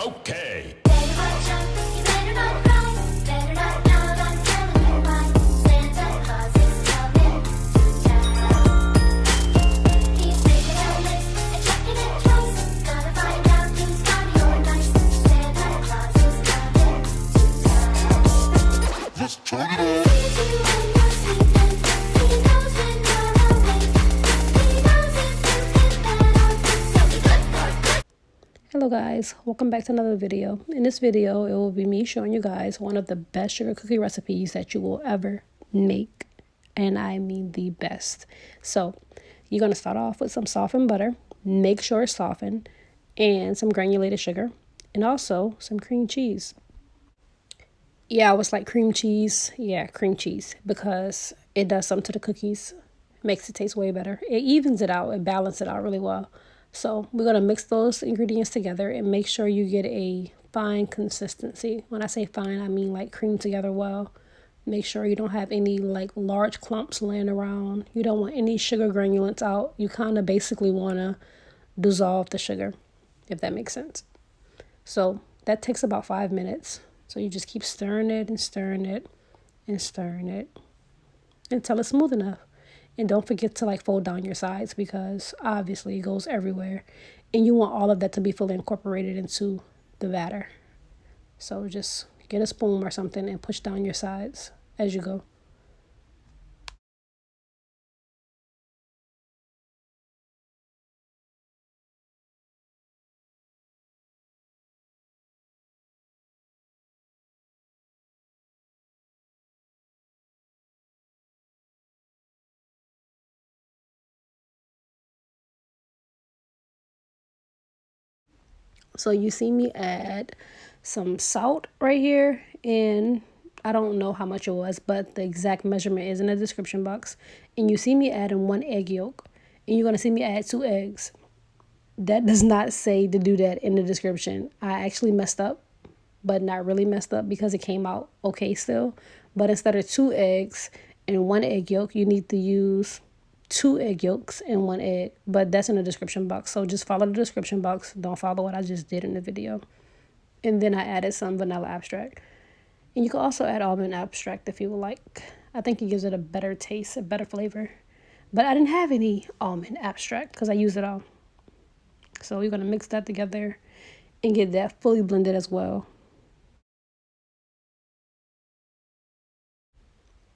Okay. Better watch out, you better not cry. Better not pout, I'm telling you why. Santa Claus is coming to town. He's making a list and checking it twice. Gotta find out who's naughty or nice. Santa Claus is coming to town. Just turn it on. Sees you when you're sleeping. He knows when you're awake. He knows if you've been bad or good. So be good for good. Hello guys, welcome back to another video. In this video, it will be me showing you guys one of the best sugar cookie recipes that you will ever make. And I mean the best. So you're going to start off with some softened butter. Make sure it's softened. And some granulated sugar. And also some cream cheese. Yeah, I was like cream cheese. Yeah, cream cheese. Because it does something to the cookies. Makes it taste way better. It evens it out. It balances it out really well. So we're going to mix those ingredients together and make sure you get a fine consistency. When I say fine, I mean like cream together well. Make sure you don't have any like large clumps laying around. You don't want any sugar granulates out. You kind of basically want to dissolve the sugar, if that makes sense. So that takes about 5 minutes. So you just keep stirring it and stirring it and stirring it until it's smooth enough. And don't forget to like fold down your sides because obviously it goes everywhere. And you want all of that to be fully incorporated into the batter. So just get a spoon or something and push down your sides as you go. So you see me add some salt right here, and I don't know how much it was, but the exact measurement is in the description box. And you see me adding 1 egg yolk, and you're going to see me add 2 eggs. That does not say to do that in the description. I actually messed up, but not really messed up because it came out okay still. But instead of 2 eggs and 1 egg yolk, you need to use 2 egg yolks and 1 egg. But that's in the description box. So just follow the description box. Don't follow what I just did in the video. And then I added some vanilla extract. And you can also add almond extract if you would like. I think it gives it a better taste, a better flavor. But I didn't have any almond extract because I used it all. So we're going to mix that together and get that fully blended as well.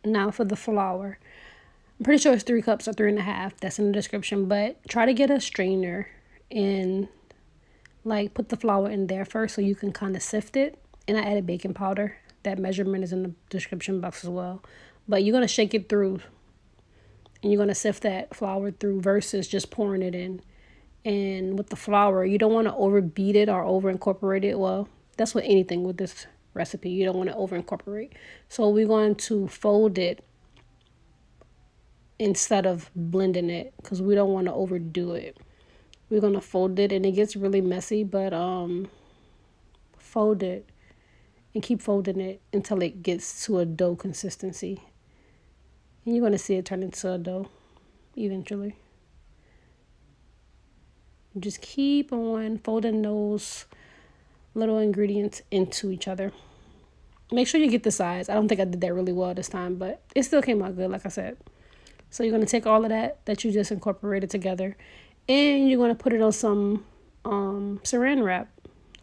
Now for the flour. I'm pretty sure it's 3 cups or 3.5. That's in the description. But try to get a strainer and like put the flour in there first so you can kind of sift it. And I added baking powder. That measurement is in the description box as well. But you're going to shake it through. And you're going to sift that flour through versus just pouring it in. And with the flour, you don't want to overbeat it or over incorporate it. Well, that's with anything with this recipe. You don't want to over incorporate. So we're going to fold it instead of blending it because we don't want to overdo it. We're going to fold it and it gets really messy, but fold it and keep folding it until it gets to a dough consistency. And you're going to see it turn into a dough eventually. Just keep on folding those little ingredients into each other. Make sure you get the size. I don't think I did that really well this time, but it still came out good, like I said. So you're going to take all of that you just incorporated together, and you're going to put it on some saran wrap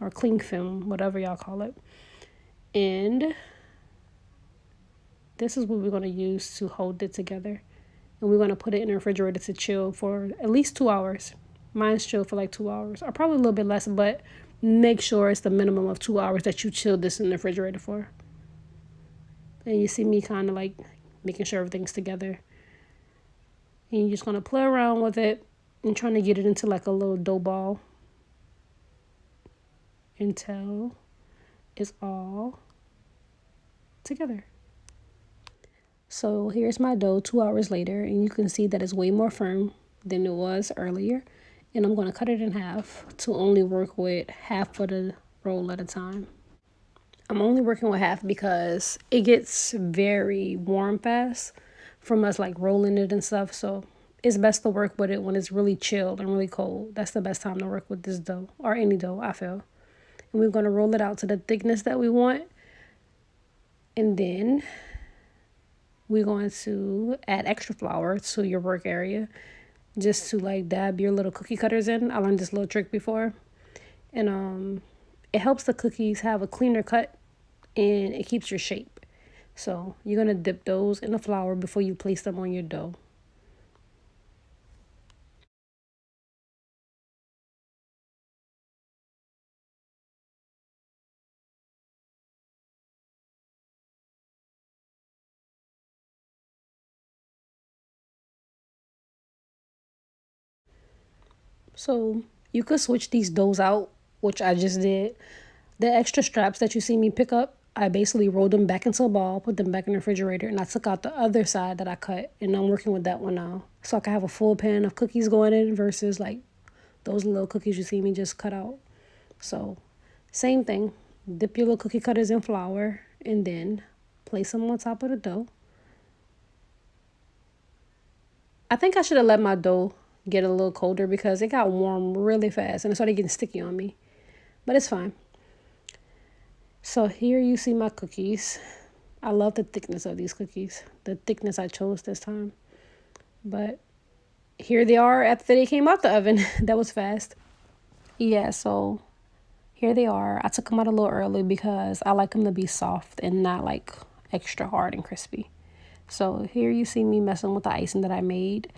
or cling film, whatever y'all call it. And this is what we're going to use to hold it together. And we're going to put it in the refrigerator to chill for at least 2 hours. Mine's chilled for like 2 hours, or probably a little bit less, but make sure it's the minimum of 2 hours that you chill this in the refrigerator for. And you see me kind of like making sure everything's together. And you're just going to play around with it and trying to get it into like a little dough ball until it's all together. So here's my dough 2 hours later, and you can see that it's way more firm than it was earlier. And I'm going to cut it in half to only work with half of the roll at a time. I'm only working with half because it gets very warm fast from us like rolling it and stuff. So it's best to work with it when it's really chilled and really cold. That's the best time to work with this dough or any dough, I feel. And we're going to roll it out to the thickness that we want. And then we're going to add extra flour to your work area just to like dab your little cookie cutters in. I learned this little trick before. And it helps the cookies have a cleaner cut and it keeps your shape. So you're going to dip those in the flour before you place them on your dough. So you could switch these doughs out, which I just did. The extra straps that you see me pick up, I basically rolled them back into a ball, put them back in the refrigerator, and I took out the other side that I cut, and I'm working with that one now. So I can have a full pan of cookies going in versus like those little cookies you see me just cut out. So same thing, dip your little cookie cutters in flour and then place them on top of the dough. I think I should have let my dough get a little colder because it got warm really fast and it started getting sticky on me. But it's fine. So here you see my cookies. I love the thickness of these cookies. The thickness I chose this time. But here they are after they came out the oven. That was fast. Yeah, so here they are. I took them out a little early because I like them to be soft and not like extra hard and crispy. So here you see me messing with the icing that I made.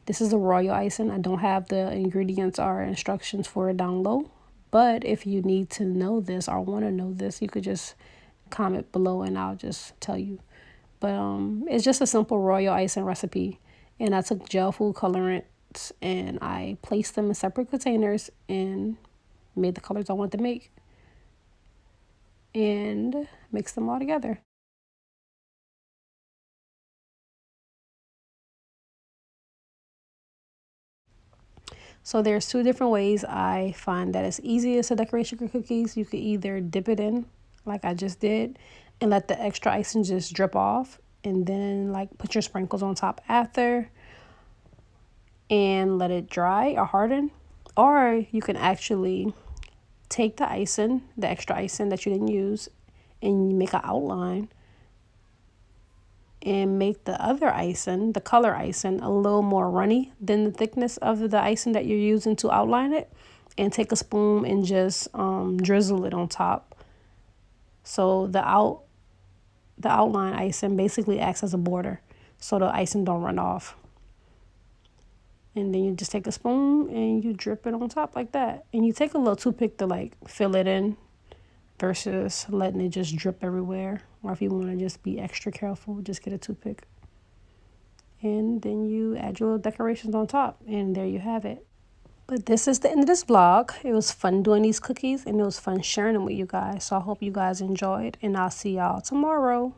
This is the royal icing. I don't have the ingredients or instructions for it down low. But if you need to know this or want to know this, you could just comment below and I'll just tell you. But it's just a simple royal icing recipe. And I took gel food colorants and I placed them in separate containers and made the colors I wanted to make. And mixed them all together. So there's two different ways I find that it's easiest to decorate sugar cookies. You could either dip it in like I just did and let the extra icing just drip off and then like put your sprinkles on top after and let it dry or harden. Or you can actually take the icing, the extra icing that you didn't use, and you make an outline and make the other icing, the color icing, a little more runny than the thickness of the icing that you're using to outline it. And take a spoon and just drizzle it on top. So the outline icing basically acts as a border so the icing don't run off. And then you just take a spoon and you drip it on top like that. And you take a little toothpick to like fill it in versus letting it just drip everywhere. Or if you want to just be extra careful, just get a toothpick. And then you add your little decorations on top. And there you have it. But this is the end of this vlog. It was fun doing these cookies and it was fun sharing them with you guys. So I hope you guys enjoyed and I'll see y'all tomorrow.